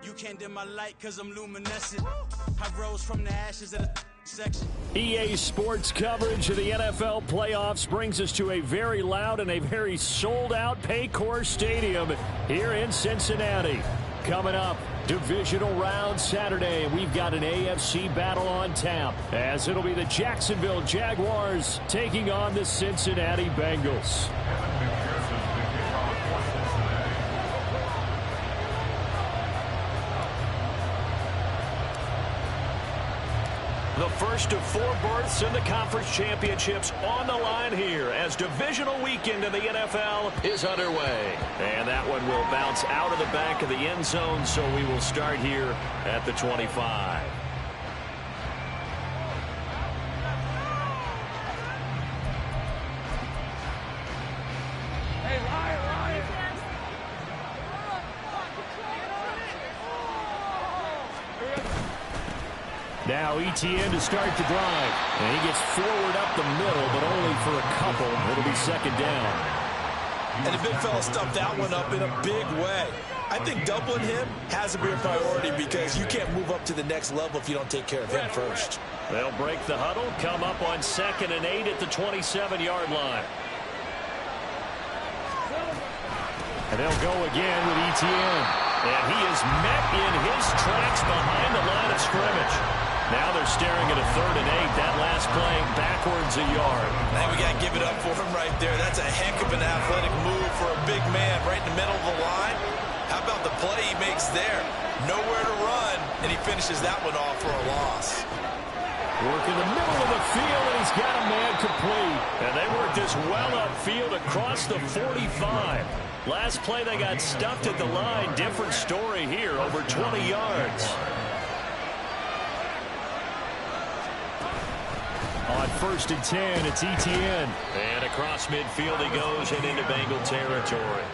You can't dim my light cause I'm luminescent. I rose from the ashes of the section. EA Sports coverage of the NFL playoffs brings us to a very loud and a very sold-out Paycor Stadium here in Cincinnati. Coming up, Divisional round Saturday. We've got an AFC battle on tap, as it'll be the Jacksonville Jaguars taking on the Cincinnati Bengals. The first of 4 berths in the conference championships on the line here as divisional weekend in the NFL is underway. And that one will bounce out of the back of the end zone, so we will start here at the 25. Now ETN to start the drive. And he gets forward up the middle, but only for a couple. It'll be second down. And the big fella stuffed that one up in a big way. I think doubling him has to be a priority because you can't move up to the next level if you don't take care of him first. They'll break the huddle, come up on 2nd and 8 at the 27-yard line. And they'll go again with ETN. And he is met in his tracks behind the line of scrimmage. Now they're staring at a 3rd and 8. That last play backwards a yard. I think we got to give it up for him right there. That's a heck of an athletic move for a big man right in the middle of the line. How about the play he makes there? Nowhere to run, and he finishes that one off for a loss. Work in the middle of the field, and he's got a man complete. And they work this well upfield across the 45. Last play they got stuffed at the line. Different story here, over 20 yards. On 1st and 10, it's ETN. And across midfield he goes and into Bengal territory.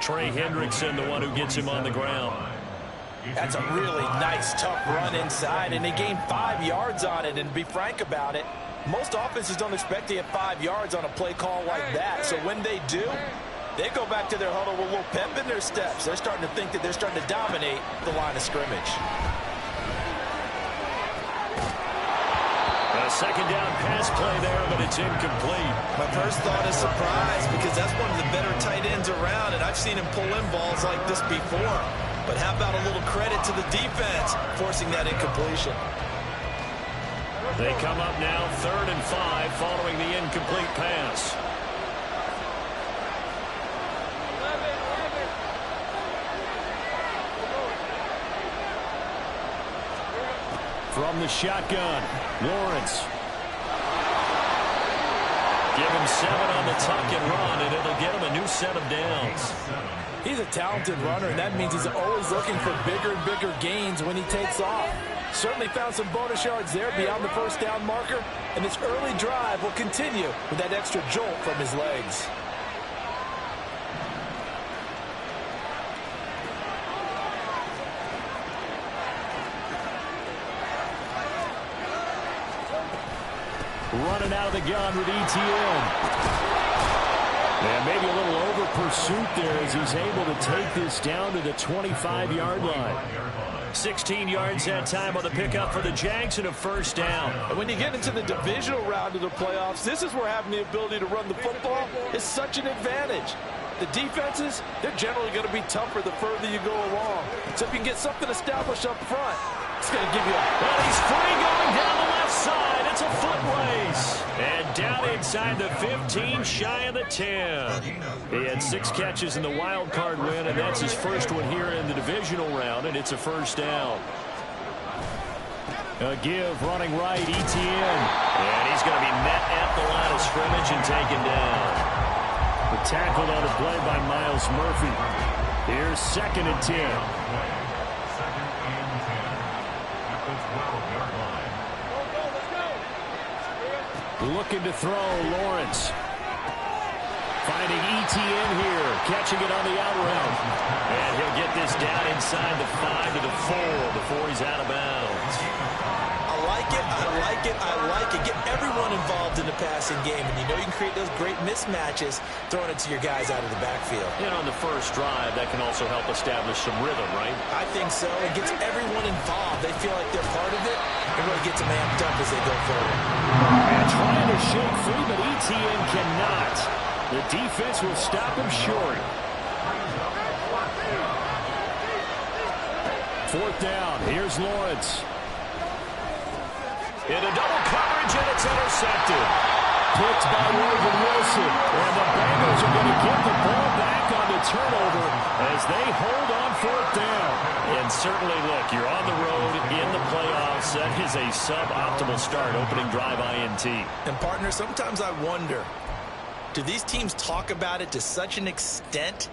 Trey Hendrickson, the one who gets him on the ground. That's a really nice, tough run inside, and they gained 5 yards on it. And to be frank about it, most offenses don't expect to get 5 yards on a play call like that. So when they do, they go back to their huddle with a little pep in their steps. They're starting to think that they're starting to dominate the line of scrimmage. A second down pass play there, but it's incomplete. My first thought is surprise because that's one of the better tight ends around, and I've seen him pull in balls like this before. But how about a little credit to the defense forcing that incompletion? They come up now 3rd and 5 following the incomplete pass. From the shotgun, Lawrence. Give him 7 on the tuck and run, and it'll get him a new set of downs. He's a talented runner, and that means he's always looking for bigger and bigger gains when he takes off. Certainly found some bonus yards there beyond the first down marker, and this early drive will continue with that extra jolt from his legs. Running out of the gun with ETN. And maybe a little over pursuit there as he's able to take this down to the 25-yard line. 16 yards that time on the pickup for the Jags and a first down. And when you get into the divisional round of the playoffs, this is where having the ability to run the football is such an advantage. The defenses, they're generally going to be tougher the further you go along. So if you can get something established up front, it's going to give you a... Well, he's free going down the left side. It's a foot race. And down inside the 15, shy of the 10. He had 6 catches in the wild card win, and that's his first one here in the divisional round, and it's a first down. A give running right, ETN. And he's going to be met at the line of scrimmage and taken down. The tackle on a play by Miles Murphy. Here's 2nd and 10. Looking to throw, Lawrence. Finding ETN here, catching it on the out route. And he'll get this down inside the 5 to the 4 before he's out of bounds. I like it. I like it. I like it. Get everyone involved in the passing game. And you know you can create those great mismatches throwing it to your guys out of the backfield. And on the first drive, that can also help establish some rhythm, right? I think so. It gets everyone involved. They feel like they're part of it. It really gets them amped up as they go forward. And trying to shake free, but ETN cannot. The defense will stop him short. Fourth down. Here's Lawrence. In a double coverage, and it's intercepted. Picked by Logan Wilson. And the Bengals are going to get the ball back on the turnover as they hold on fourth down. And certainly, look, you're on the road in the playoffs. That is a suboptimal start, opening drive INT. And, partner, sometimes I wonder, do these teams talk about it to such an extent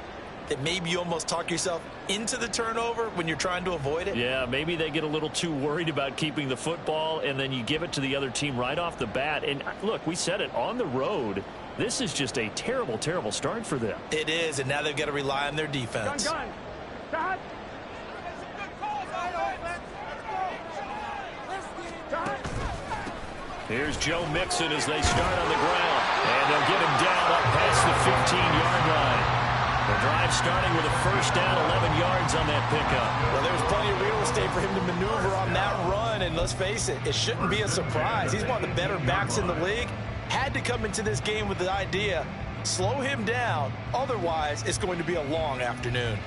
that maybe you almost talk yourself into the turnover when you're trying to avoid it? Yeah, maybe they get a little too worried about keeping the football, and then you give it to the other team right off the bat. And look, we said it, on the road, this is just a terrible, terrible start for them. It is, and now they've got to rely on their defense. Here's Joe Mixon as they start on the ground, and they'll get him down up past the 15-yard line. The drive starting with a first down, 11 yards on that pickup. Well, there's plenty of real estate for him to maneuver on that run, and let's face it, it shouldn't be a surprise. He's one of the better backs in the league. Had to come into this game with the idea, slow him down, otherwise it's going to be a long afternoon.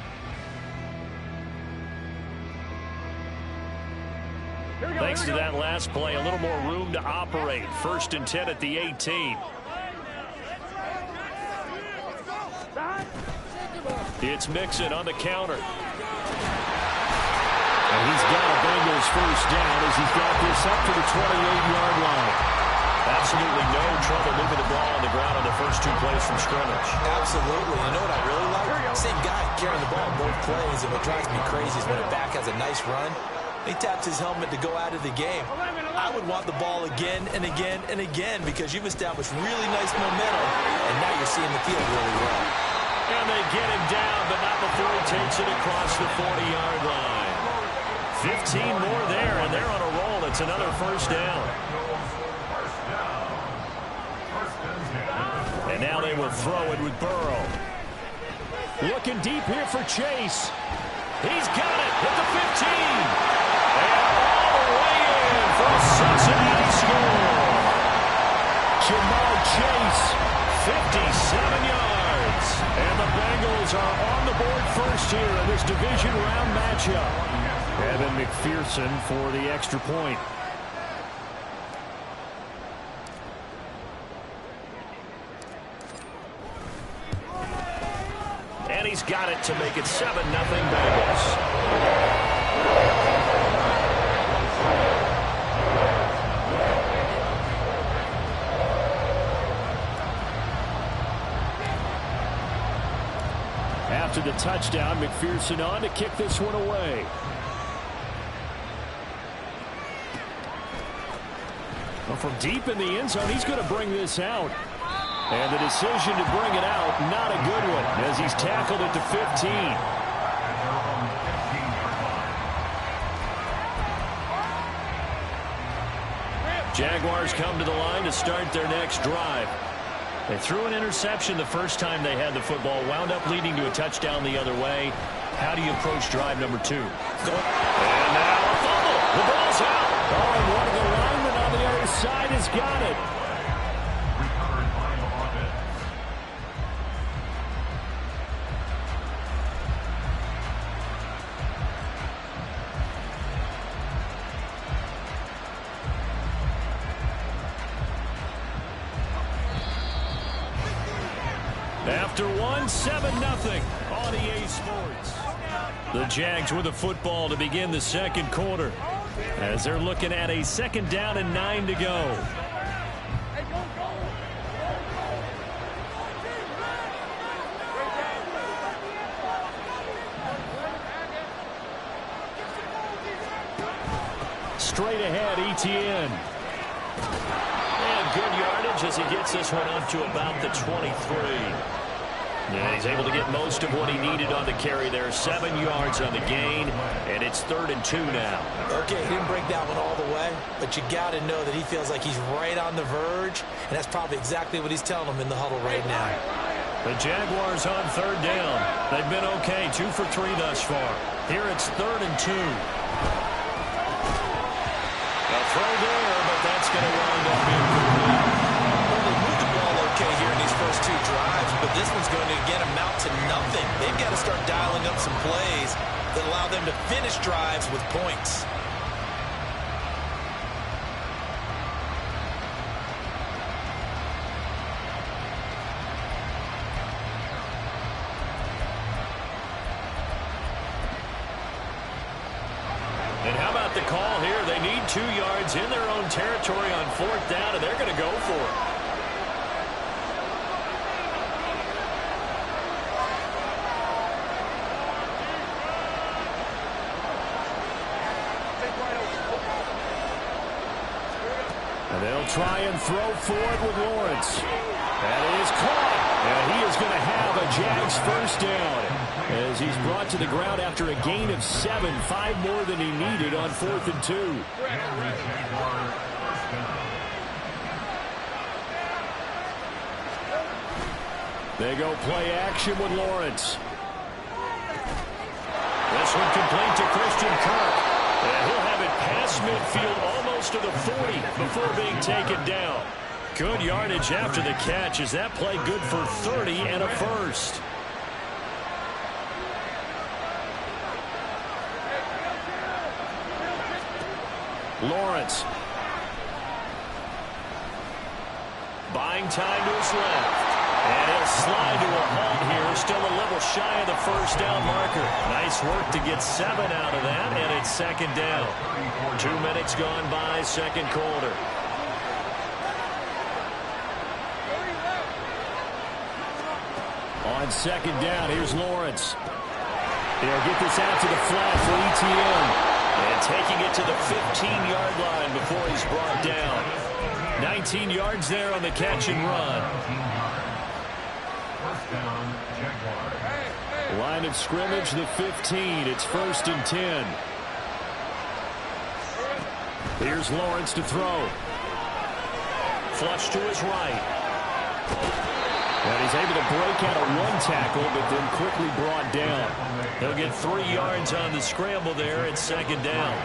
Thanks to that last play, a little more room to operate. First and 10 at the 18. It's Mixon on the counter. And he's got a Bengals first down as he's got this up to the 28-yard line. Absolutely no trouble moving the ball on the ground on the first two plays from scrimmage. Absolutely. You know what I really like? Same guy carrying the ball in both plays, and what drives me crazy is when a back has a nice run, he taps his helmet to go out of the game. I would want the ball again and again and again because you've established really nice momentum, and now you're seeing the field really well. And they get him down, but not before he takes it across the 40-yard line. 15 more there, and they're on a roll. It's another first down. And now they will throw it with Burrow. Looking deep here for Chase. He's got it at the 15. And all the way in for a Cincinnati score. Jamar Chase, 57 yards. And the Bengals are on the board first here in this division round matchup. Evan McPherson for the extra point. And he's got it to make it 7-0 Bengals. After the touchdown, McPherson on to kick this one away. Well, from deep in the end zone, he's going to bring this out. And the decision to bring it out, not a good one, as he's tackled at the 15. Jaguars come to the line to start their next drive. They threw an interception the first time they had the football, wound up leading to a touchdown the other way. How do you approach drive number 2? And now a fumble. The ball's out. Oh, and one of the linemen on the other side has got it. After one, 7-0 on EA Sports. The Jags with the football to begin the second quarter as they're looking at a second down and 9 to go. Straight ahead, ETN. And good yardage as he gets this one up to about the 23. And he's able to get most of what he needed on the carry there. 7 yards on the gain, and it It's 3rd and 2 now. Okay, he didn't break that one all the way, but you got to know that he feels like he's right on the verge, and that's probably exactly what he's telling them in the huddle right now. The Jaguars on 3rd down. They've been okay, 2 for 3 thus far. Here it's 3rd and 2. A throw there, but that's going to wind up being complete. Well, they moved the ball okay here in these first 2 drives, but this one's going to, again, amount to nothing. They've got to start dialing up some plays that allow them to finish drives with points. And how about the call here? They need 2 yards in their own territory on 4th down, and they're going to go for it. And they'll try and throw for it with Lawrence. And it is caught. And he is going to have a Jags first down as he's brought to the ground after a gain of 7, 5 more than he needed on 4th and 2. They go play action with Lawrence. This one complete to Christian Kirk. And he'll have it past midfield almost to the 40 before being taken down. Good yardage after the catch. Is that play good for 30 and a first? Lawrence. Buying time to his left. And he'll slide to a halt here. Still a little shy of the first down marker. Nice work to get 7 out of that, and it's 2nd down. 2 minutes gone by, 2nd quarter. On 2nd down, here's Lawrence. They'll get this out to the flat for ETN. And taking it to the 15-yard line before he's brought down. 19 yards there on the catch and run. Line of scrimmage, the 15. It's 1st and 10. Here's Lawrence to throw. Flush to his right. And he's able to break out of 1 tackle, but then quickly brought down. He'll get 3 yards on the scramble there at 2nd down.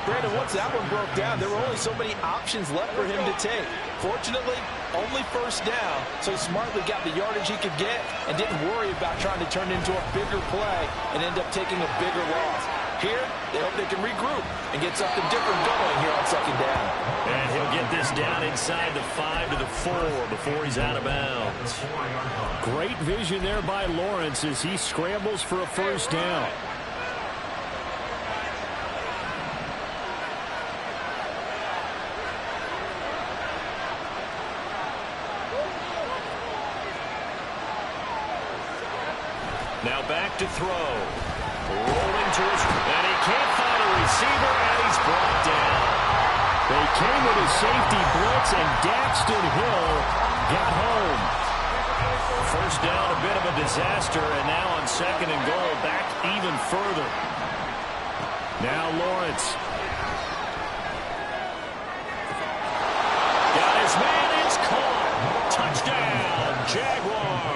Brandon, once that one broke down, there were only so many options left for him to take. Fortunately, only 1st down, so he smartly got the yardage he could get and didn't worry about trying to turn it into a bigger play and end up taking a bigger loss. Here, they hope they can regroup and get something different going here on 2nd down. And he'll get this down inside the 5 to the 4 before he's out of bounds. Great vision there by Lawrence as he scrambles for a 1st down. Now back to throw. Rolling to his, and he can't find a receiver, and he's brought down. They came with a safety blitz, and Daxton Hill got home. 1st down, a bit of a disaster, and now on 2nd and goal, back even further. Now Lawrence. Got his man, it's caught. Touchdown, Jaguars.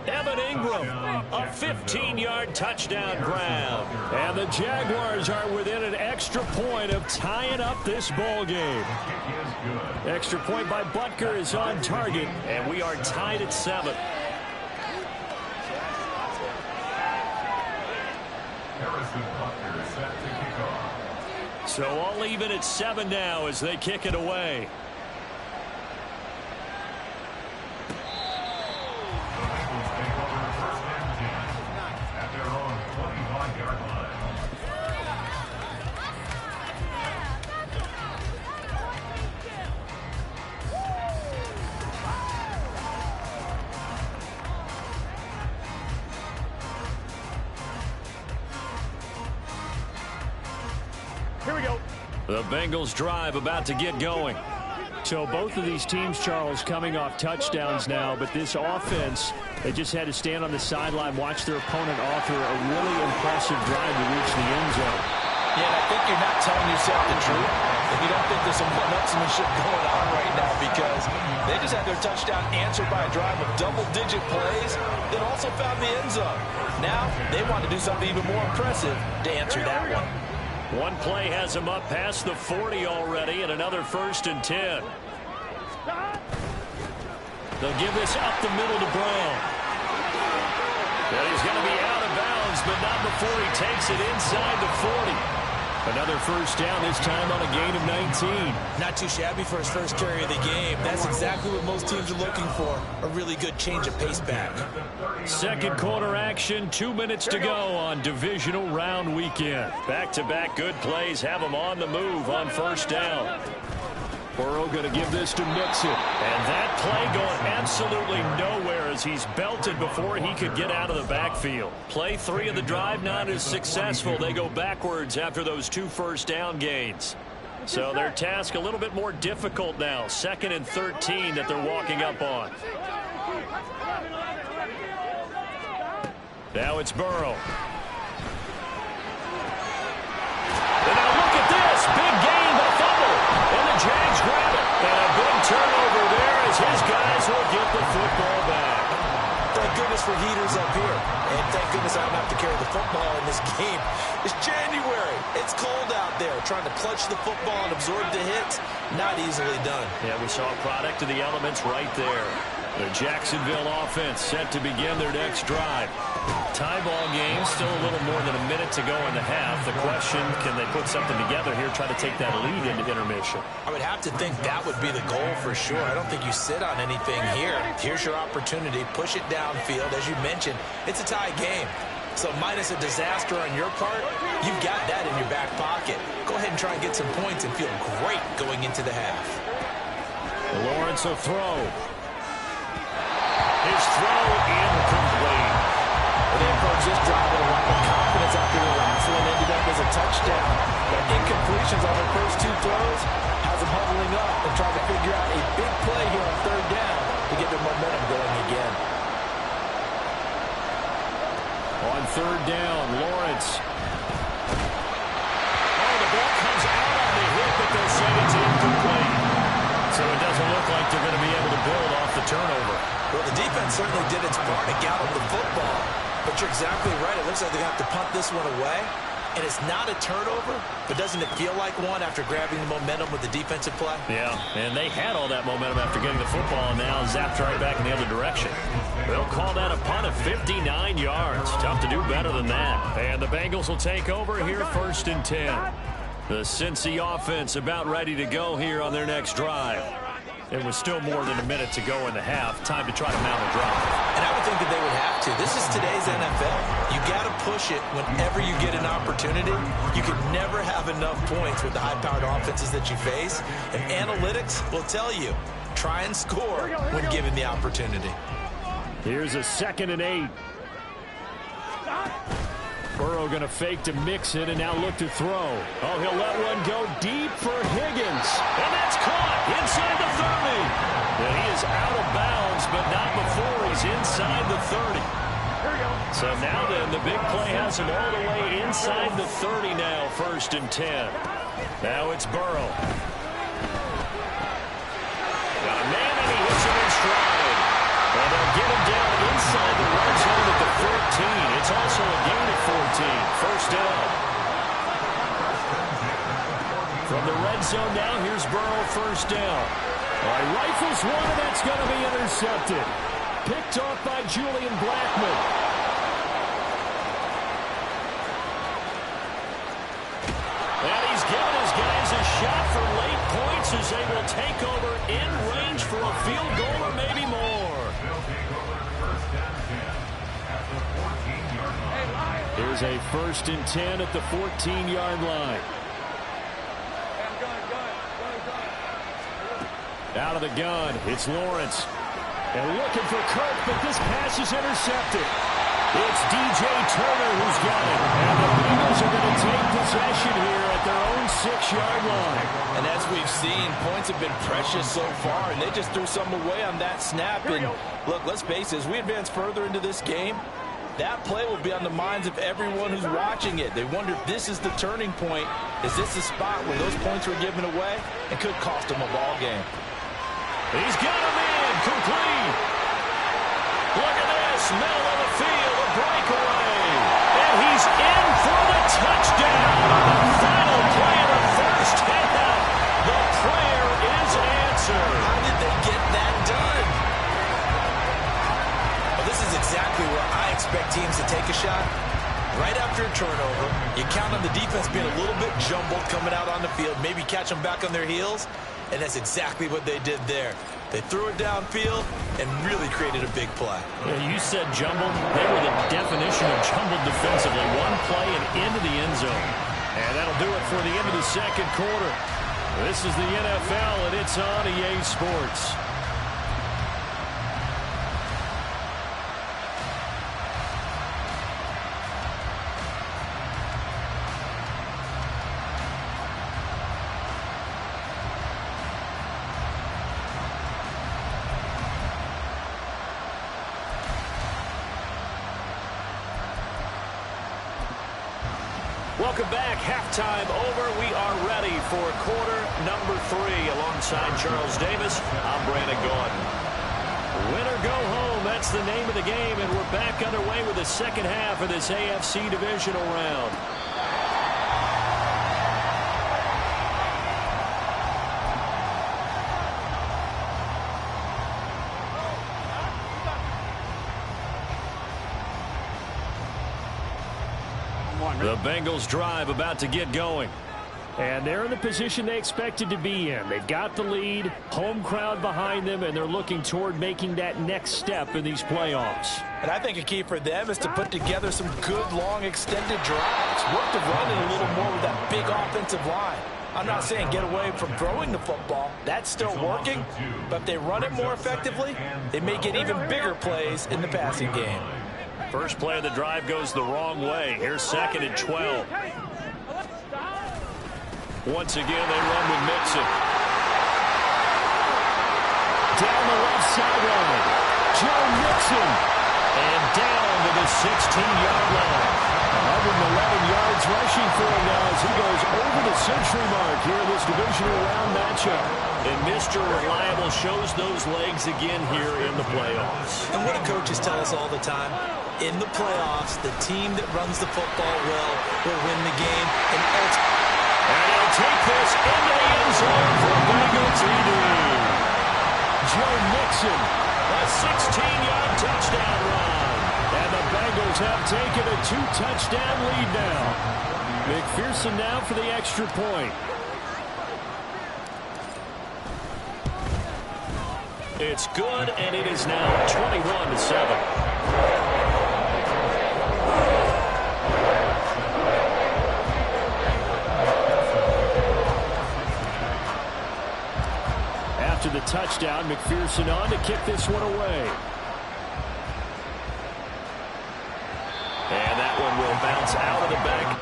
Evan Ingram, a 15-yard touchdown grab. And the Jaguars are within an extra point of tying up this ball game. Extra point by Butker is on target, and we are tied at 7. So all even at 7 now as they kick it away. Here we go. The Bengals drive about to get going. So both of these teams, Charles, coming off touchdowns now, but this offense They just had to stand on the sideline, watch their opponent author a really impressive drive to reach the end zone. Yeah, and I think you're not telling yourself the truth if you don't think there's some one-upsmanship going on right now, because they just had their touchdown answered by a drive of double-digit plays that also found the end zone. Now they want to do something even more impressive to answer that one. One play has him up past the 40 already, and another 1st and 10. They'll give this up the middle to Brown. And he's going to be out of bounds, but not before he takes it inside the 40. Another 1st down, this time on a gain of 19. Not too shabby for his first carry of the game. That's exactly what most teams are looking for, a really good change of pace back. Second quarter action, 2 minutes to go on divisional round weekend. Back-to-back good plays have them on the move on 1st down. Burrow going to give this to Mixon. And that play going absolutely nowhere as he's belted before he could get out of the backfield. Play 3 of the drive not as successful. They go backwards after those 2 1st down gains. So their task a little bit more difficult now. 2nd and 13 that they're walking up on. Now it's Burrow. And now look at this. Big gain, but fumble. And the Jags grab it. And a big turnover there as his guys will get the football back. Thank goodness for heaters up here. And thank goodness I don't have to carry the football in this game. It's January. It's cold out there. Trying to clutch the football and absorb the hits, not easily done. Yeah, we saw a product of the elements right there. The Jacksonville offense set to begin their next drive. Tie ball game, still a little more than a minute to go in the half. The question, can they put something together here, try to take that lead into intermission? I would have to think that would be the goal for sure. I don't think you sit on anything here. Here's your opportunity. Push it downfield. As you mentioned, it's a tie game. So minus a disaster on your part, you've got that in your back pocket. Go ahead and try and get some points and feel great going into the half. Lawrence will throw. His throw incomplete. They approach this drive with a lot of confidence after the last one ended up as a touchdown. But incompletions on their first 2 throws has them huddling up and trying to figure out a big play here on 3rd down to get their momentum going again. On 3rd down, Lawrence. Oh, the ball comes out on the hit, but they'll say it's incomplete. So it doesn't look like they're going to be able to build off the turnover. Well, the defense certainly did its part to gallop the football. But you're exactly right. It looks like they're going to have to punt this one away. And it's not a turnover, but doesn't it feel like one after grabbing the momentum with the defensive play? Yeah, and they had all that momentum after getting the football, and now zapped right back in the other direction. They'll call that a punt of 59 yards. Tough to do better than that. And the Bengals will take over here 1st and 10. The Cincy offense about ready to go here on their next drive. It was still more than a minute to go in the half. Time to try to mount a drive. And I would think that they would have to. This is today's NFL. You got to push it whenever you get an opportunity. You can never have enough points with the high-powered offenses that you face. And analytics will tell you, try and score when given the opportunity. Here's a 2nd and 8. Burrow going to fake to Mixon and now look to throw. Oh, he'll let one go deep for Higgins. And that's caught inside the 30. And he is out of bounds, but not before he's inside the 30. So now then, the big play has him all the way inside the 30 now, 1st and 10. Now it's Burrow. Got a man and he hits him in stride. And they'll get him down inside the red zone at the 14. It's also a gain of 14. 1st down. From the red zone now, here's Burrow 1st down. All right, rifles one, and that's going to be intercepted. Picked off by Julian Blackman. And he's given his guys a shot for late points as they will take over in range for a field goal or maybe more. Here's a 1st and 10 at the 14-yard line. Out of the gun, it's Lawrence. And looking for Kirk, but this pass is intercepted. It's DJ Turner who's got it. And the Bengals are going to take possession here at their own 6-yard line. And as we've seen, points have been precious so far, and they just threw some away on that snap. And look, let's face it, as we advance further into this game, that play will be on the minds of everyone who's watching it. They wonder if this is the turning point. Is this the spot where those points were given away and could cost them a ball game? He's got him in, complete. Look at this, middle of the field, a breakaway. And he's in for the touchdown. The final play of the first half. The prayer is answered. How did they get that done? Well, this is exactly where I expect teams to take a shot. Right after a turnover, you count on the defense being a little bit jumbled coming out on the field, maybe catch them back on their heels, and that's exactly what they did there. They threw it downfield and really created a big play. Yeah, you said jumbled. They were the definition of jumbled defensively. One play and into the end zone. And that'll do it for the end of the second quarter. This is the NFL, and it's on EA Sports. Welcome back. Halftime over. We are ready for quarter number 3. Alongside Charles Davis, I'm Brandon Gordon. Win or go home, that's the name of the game, and we're back underway with the second half of this AFC Divisional round. The Bengals drive about to get going. And they're in the position they expected to be in. They've got the lead, home crowd behind them, and they're looking toward making that next step in these playoffs. And I think a key for them is to put together some good, long, extended drives. Work the run in a little more with that big offensive line. I'm not saying get away from throwing the football. That's still working. But if they run it more effectively, they may get even bigger plays in the passing game. First play of the drive goes the wrong way. Here's 2nd and 12. Once again, they run with Mixon. Down the left sideline. Joe Mixon. And down to the 16-yard line. 111 yards rushing for him now as he goes over the century mark here in this divisional round matchup. And Mr. Reliable shows those legs again here in the playoffs. And what do coaches tell us all the time? In the playoffs, the team that runs the football well will win the game. And he'll take this into the end zone for a Bengals TD. Joe Mixon, a 16-yard touchdown run. And the Bengals have taken a 2-touchdown lead now. McPherson now for the extra point. It's good, and it is now 21-7. After the touchdown, McPherson on to kick this one away. And that one will bounce out of the back.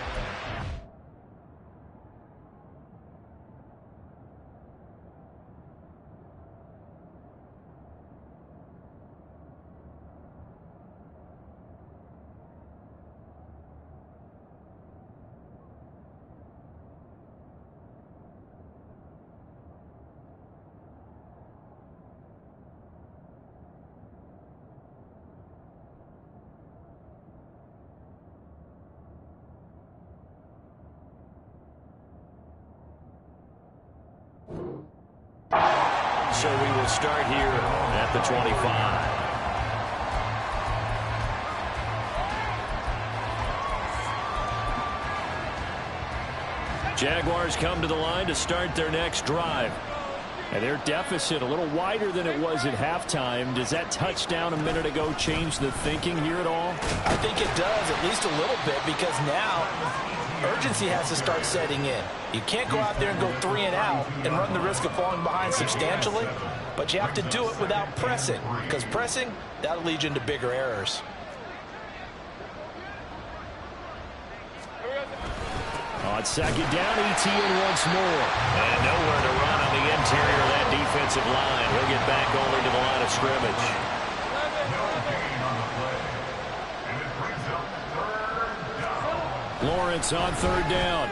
So we will start here at the 25. Jaguars come to the line to start their next drive. And their deficit a little wider than it was at halftime. Does that touchdown a minute ago change the thinking here at all? I think it does, at least a little bit, because now urgency has to start setting in. You can't go out there and go 3 and out and run the risk of falling behind substantially, but you have to do it without pressing, because pressing, that'll lead you into bigger errors. On second down, ETN once more. And nowhere to run on the interior of that defensive line. He'll get back only to the line of scrimmage. Lawrence on third down.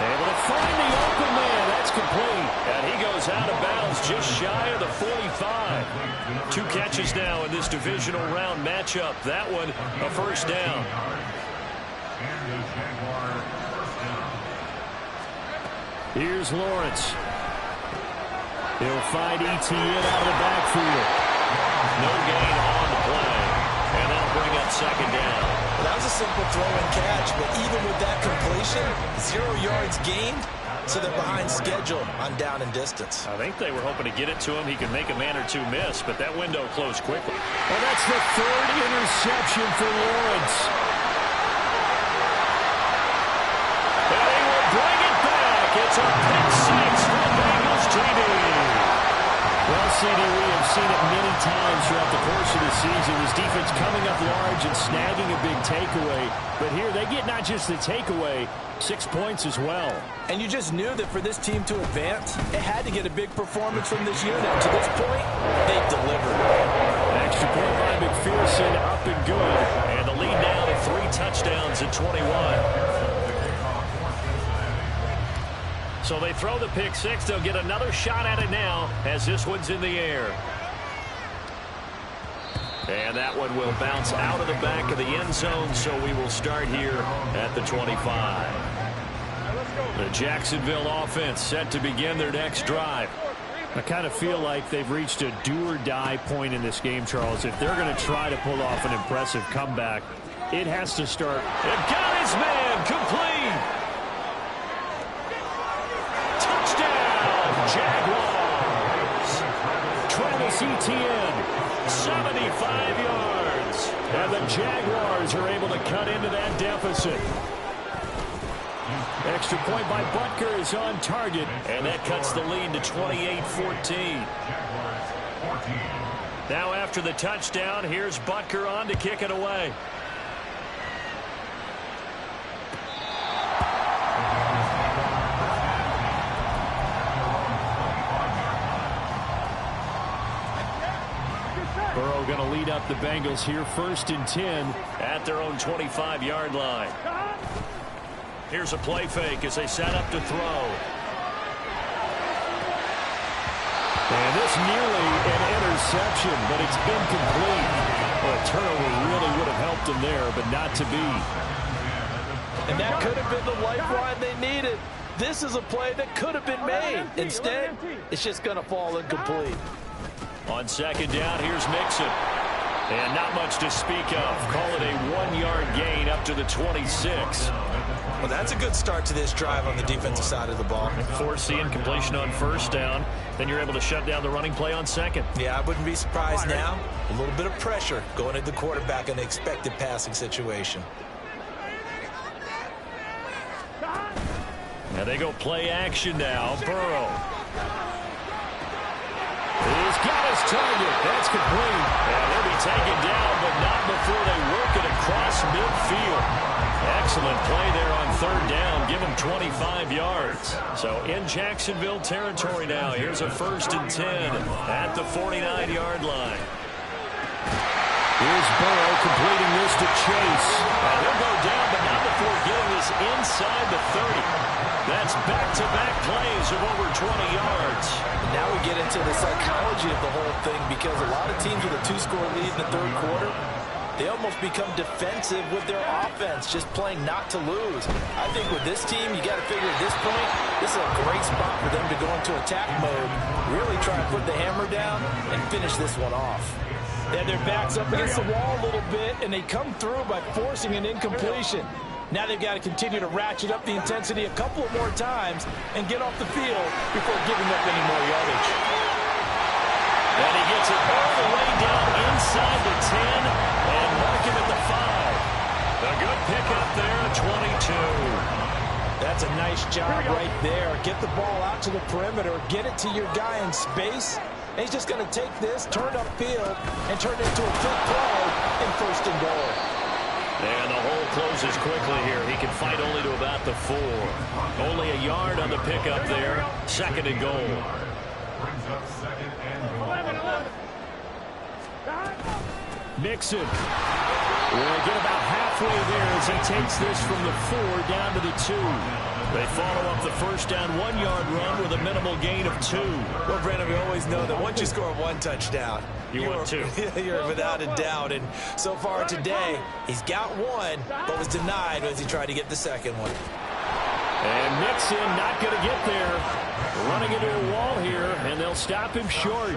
Able to find the open man. That's complete. And he goes out of bounds just shy of the 45. 2 catches now in this divisional round matchup. That one a first down. Here's Lawrence. He'll find Etienne out of the backfield. No gain on the play. And that'll bring up second down. Well, that was a simple throw and catch, but even with that completion, 0 yards gained, so they're behind schedule on down and distance. I think they were hoping to get it to him. He could make a man or two miss, but that window closed quickly. And that's the 3rd interception for Lawrence. And he will bring it back. It's a pick 6 for the Bengals TD. Well, CD, we have seen it many times throughout the course of the season. This defense coming up large and snagging a big takeaway. But here they get not just the takeaway, 6 points as well. And you just knew that for this team to advance, it had to get a big performance from this unit. To this point, they've delivered. Extra point by McPherson, up and good. And the lead now to 3 touchdowns at 21. So they throw the pick 6. They'll get another shot at it now as this one's in the air. And that one will bounce out of the back of the end zone, so we will start here at the 25. The Jacksonville offense set to begin their next drive. I kind of feel like they've reached a do-or-die point in this game, Charles. If they're going to try to pull off an impressive comeback, it has to start. And got his man complete. Jaguars. Travis Etienne, 75 yards. And the Jaguars are able to cut into that deficit. Extra point by Butker is on target. And that cuts the lead to 28-14. Now after the touchdown, here's Butker on to kick it away. Burrow going to lead up the Bengals here, 1st and 10 at their own 25-yard line. Here's a play fake as they set up to throw. And this nearly an interception, but it's incomplete. Well, a turnover really would have helped them there, but not to be. And that could have been the lifeline they needed. This is a play that could have been made. Instead, it's just going to fall incomplete. On second down, here's Mixon. And not much to speak of. Call it a 1-yard gain up to the 26. Well, that's a good start to this drive on the defensive side of the ball. Force the incompletion on first down. Then you're able to shut down the running play on second. Yeah, I wouldn't be surprised now. A little bit of pressure going at the quarterback in the expected passing situation. And they go play action now. Burrow. He's got his target. That's complete. And they'll be taken down, but not before they work it across midfield. Excellent play there on third down. Give him 25 yards. So in Jacksonville territory now. Here's a 1st and 10 at the 49-yard line. Here's Burrow completing this to Chase. And he'll go down, but not before getting this inside the 30. That's back-to-back plays of over 20 yards. Now we get into the psychology of the whole thing, because a lot of teams with a 2-score lead in the third quarter, they almost become defensive with their offense, just playing not to lose. I think with this team, you got to figure at this point, this is a great spot for them to go into attack mode, really try to put the hammer down and finish this one off. They have their backs up against the wall a little bit, and they come through by forcing an incompletion. Now they've got to continue to ratchet up the intensity a couple of more times and get off the field before giving up any more yardage. And he gets it all the way down inside the 10 and mark him at the 5. A good pickup there at 22. That's a nice job right there. Get the ball out to the perimeter, get it to your guy in space, and he's just going to take this, turn upfield, and turn it into a quick play in 1st and goal. And the hole closes quickly here. He can fight only to about the 4. Only a yard on the pickup there. 2nd and goal. Mixon will get about halfway there as he takes this from the 4 down to the 2. They follow up the first down 1-yard run with a minimal gain of 2. Well, Brandon, we always know that once you score 1 touchdown, you're 2. You're without a doubt. And so far today, he's got 1, but was denied as he tried to get the 2nd one. And Mixon not going to get there. Running into a wall here, and they'll stop him short.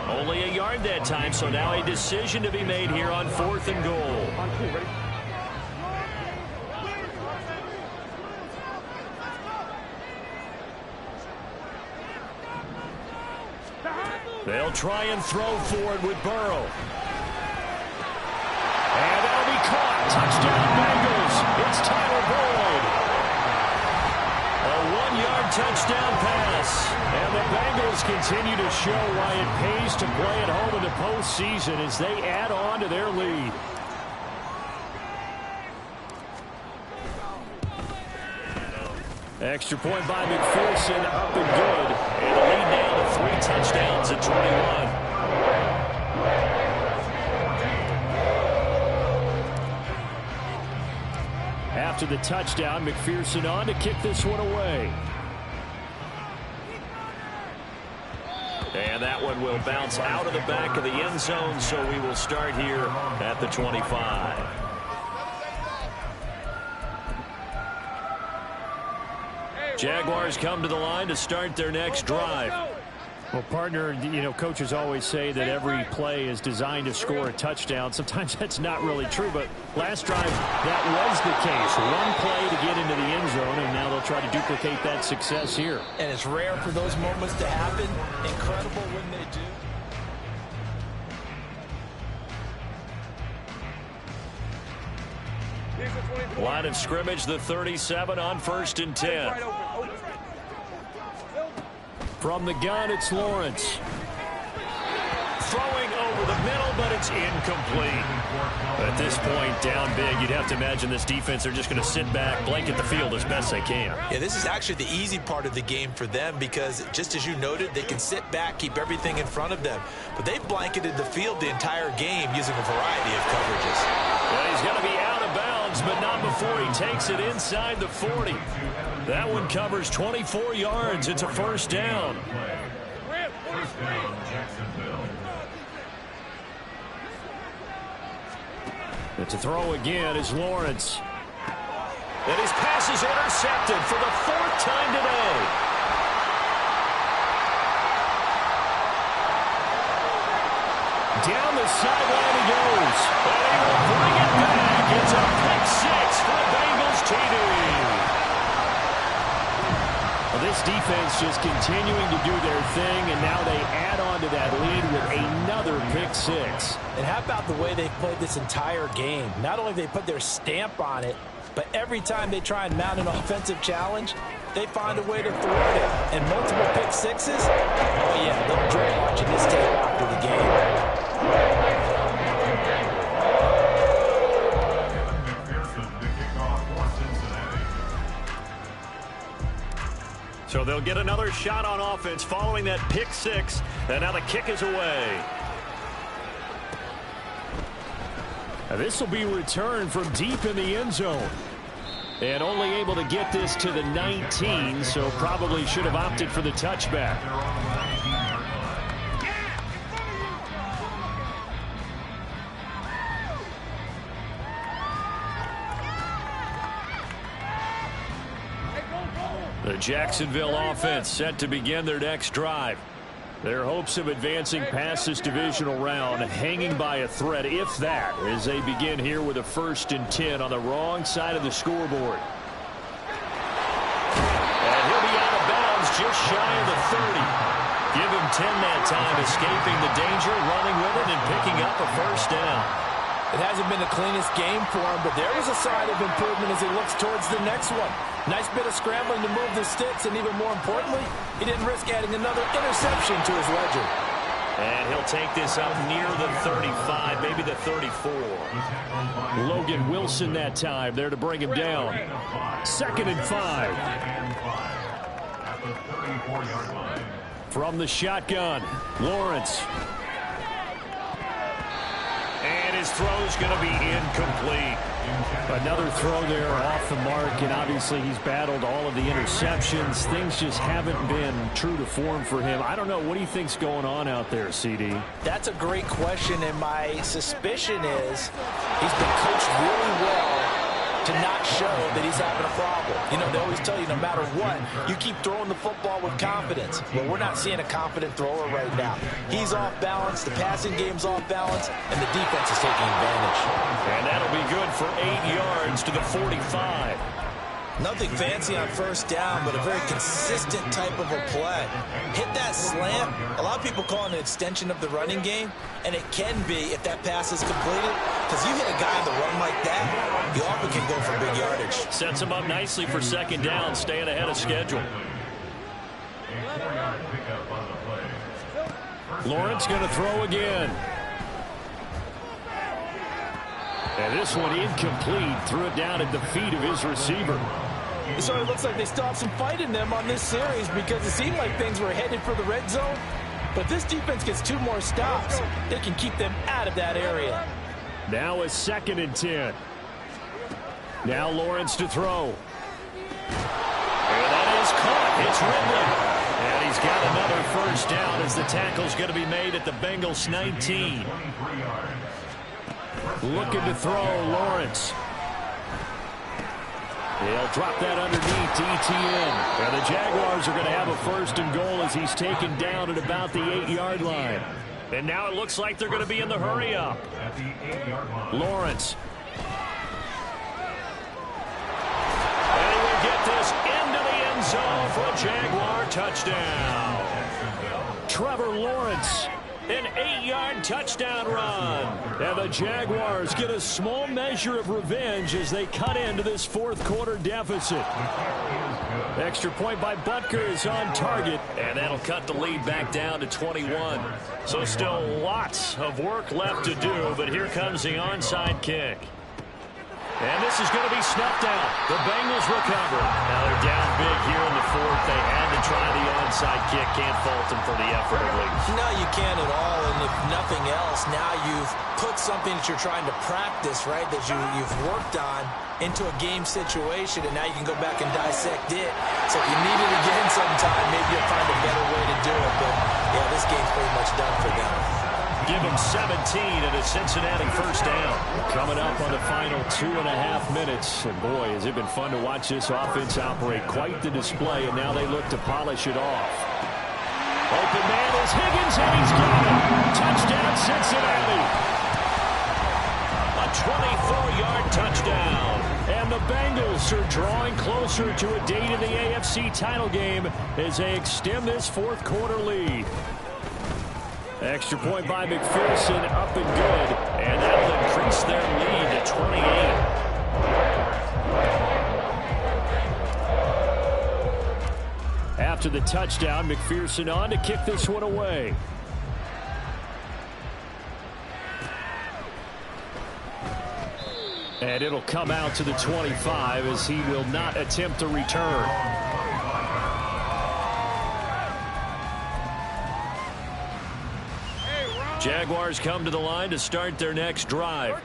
Only a yard that time, so now a decision to be made here on 4th and goal. They'll try and throw forward with Burrow. And that'll be caught. Touchdown Bengals. It's Tyler Boyd. A 1-yard touchdown pass. And the Bengals continue to show why it pays to play at home in the postseason as they add on to their lead. Extra point by McPherson, up and good. And the lead now to 3 touchdowns at 21. After the touchdown, McPherson on to kick this one away. And that one will bounce out of the back of the end zone, so we will start here at the 25. Jaguars come to the line to start their next drive. Well, partner, you know, coaches always say that every play is designed to score a touchdown. Sometimes that's not really true, but last drive, that was the case. 1 play to get into the end zone, and now they'll try to duplicate that success here. And it's rare for those moments to happen. Incredible when they do. Line of scrimmage, the 37 on 1st and 10. From the gun, it's Lawrence. Throwing over the middle, but it's incomplete. At this point, down big, you'd have to imagine this defense, they're just going to sit back, blanket the field as best they can. Yeah, this is actually the easy part of the game for them because, just as you noted, they can sit back, keep everything in front of them. But they've blanketed the field the entire game using a variety of coverages. Well, he's going to be out of bounds, but not before he takes it inside the 40. That one covers 24 yards. It's a 1st down. And to throw again is Lawrence. And his pass is intercepted for the 4th time today. Down the sideline he goes. And he will bring it back. It's a pick 6 for the Bengals TD. Well, this defense just continuing to do their thing, and now they add on to that lead with another pick 6. And how about the way they've played this entire game? Not only have they put their stamp on it, but every time they try and mount an offensive challenge, they find a way to thwart it. And multiple pick 6s? Oh, yeah, they'll enjoy watching this tape after the game. So they'll get another shot on offense following that pick 6. And now the kick is away. Now this will be returned from deep in the end zone. And only able to get this to the 19, so probably should have opted for the touchback. The Jacksonville offense set to begin their next drive. Their hopes of advancing past this divisional round hanging by a thread, if that, as they begin here with a 1st and 10 on the wrong side of the scoreboard. And he'll be out of bounds just shy of the 30. Give him 10 that time, escaping the danger, running with it, and picking up a 1st down. It hasn't been the cleanest game for him, but there was a sign of improvement as he looks towards the next one. Nice bit of scrambling to move the sticks, and even more importantly, he didn't risk adding another interception to his ledger. And he'll take this up near the 35, maybe the 34. Logan Wilson that time there to bring him down. 2nd and 5. From the shotgun, Lawrence. And his throw's going to be incomplete. Another throw there off the mark, and obviously he's battled all of the interceptions. Things just haven't been true to form for him. I don't know. What do you think's going on out there, CD? That's a great question, and my suspicion is he's been coached really well to not show that he's having a problem. You know, they always tell you no matter what, you keep throwing the football with confidence. Well, we're not seeing a confident thrower right now. He's off balance, the passing game's off balance, and the defense is taking advantage. And that'll be good for 8 yards to the 45. Nothing fancy on first down, but a very consistent type of a play. Hit that slant. A lot of people call it an extension of the running game, and it can be if that pass is completed, because you hit a guy on the run like that, you often can go for big yardage. Sets him up nicely for 2nd down, staying ahead of schedule. Lawrence going to throw again. And this one incomplete. Threw it down at the feet of his receiver. So it looks like they still have some fight in them on this series because it seemed like things were headed for the red zone. But this defense gets 2 more stops. They can keep them out of that area. Now a 2nd and 10. Now Lawrence to throw. And that is caught. It's Ridley. And he's got another first down as the tackle's going to be made at the Bengals 19. Looking to throw, Lawrence. He'll drop that underneath to ETN. And the Jaguars are going to have a 1st and goal as he's taken down at about the 8-yard line. And now it looks like they're going to be in the hurry-up. Lawrence. And he will get this into the end zone for a Jaguar touchdown. Trevor Lawrence. An 8-yard touchdown run. And the Jaguars get a small measure of revenge as they cut into this 4th quarter deficit. Extra point by Butker is on target, and that'll cut the lead back down to 21. So still lots of work left to do, but here comes the onside kick. And this is going to be snuffed out. The Bengals recover. Now they're down big here in the 4th. They had to try the onside kick. Can't fault them for the effort, at least. No, you can't at all. And if nothing else, now you've put something that you're trying to practice, right, that you've worked on into a game situation, and now you can go back and dissect it. So if you need it again sometime, maybe you'll find a better way to do it. But, yeah, this game's pretty much done for them. Give him 17 and a Cincinnati first down. Coming up on the final 2.5 minutes. And boy, has it been fun to watch this offense operate. Quite the display, and now they look to polish it off. Open man is Higgins, and he's got it. Touchdown, Cincinnati. A 24-yard touchdown. And the Bengals are drawing closer to a date in the AFC title game as they extend this 4th quarter lead. Extra point by McPherson, up and good. And that'll increase their lead to 28. After the touchdown, McPherson on to kick this one away. And it'll come out to the 25 as he will not attempt a return. Jaguars come to the line to start their next drive.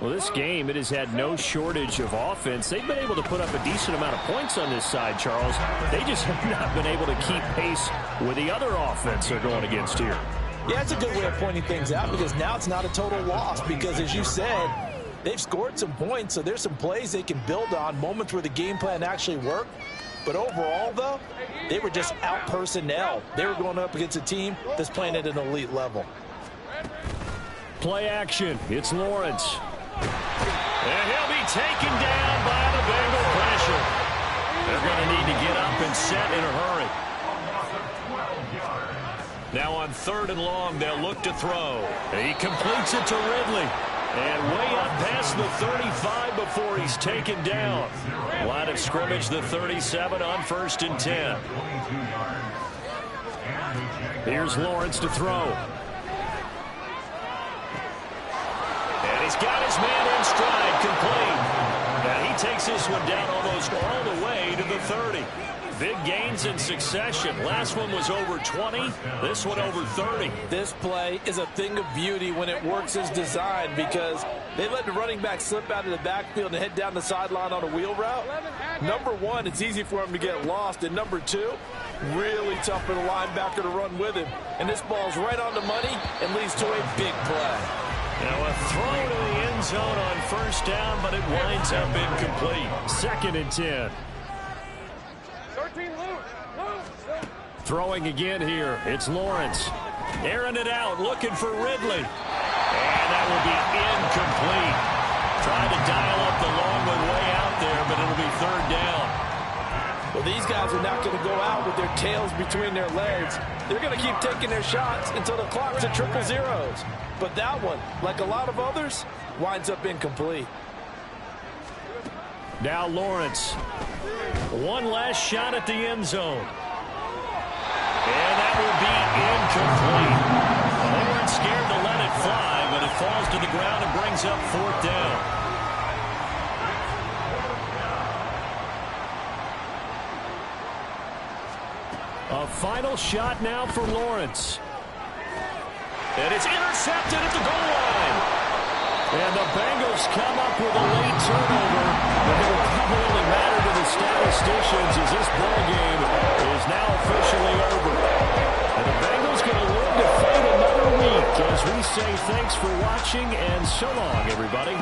Well, this game, it has had no shortage of offense. They've been able to put up a decent amount of points on this side, Charles. They just have not been able to keep pace with the other offense they're going against here. Yeah, it's a good way of pointing things out because now it's not a total loss because, as you said, they've scored some points, so there's some plays they can build on, moments where the game plan actually worked. But overall, though, they were just out personnel. They were going up against a team that's playing at an elite level. Play action. It's Lawrence. And he'll be taken down by the Bengal pressure. They're going to need to get up and set in a hurry. Now on 3rd and long, they'll look to throw. He completes it to Ridley. And way up past the 35 before he's taken down. Line of scrimmage, the 37 on 1st and 10. Here's Lawrence to throw. And he's got his man in stride, complete. And he takes this one down almost all the way to the 30. Big gains in succession. Last one was over 20. This one over 30. This play is a thing of beauty when it works as designed because they let the running back slip out of the backfield and head down the sideline on a wheel route. Number one, it's easy for him to get lost. And number two, really tough for the linebacker to run with him. And this ball's right on the money and leads to a big play. Now a throw to the end zone on first down, but it winds up incomplete. 2nd and 10. Throwing again here. It's Lawrence. Airing it out, looking for Ridley. And that will be incomplete. Trying to dial up the long one way out there, but it'll be 3rd down. Well, these guys are not going to go out with their tails between their legs. They're going to keep taking their shots until the clock's at triple zeros. But that one, like a lot of others, winds up incomplete. Now Lawrence. One last shot at the end zone. And that will be incomplete. They weren't scared to let it fly, but it falls to the ground and brings up 4th down. A final shot now for Lawrence. And it's intercepted at the goal line. And the Bengals come up with a late turnover, but it will probably only matter to the statisticians as this ball game is now officially over. And the Bengals going to live to fight another week as we say thanks for watching and so long, everybody.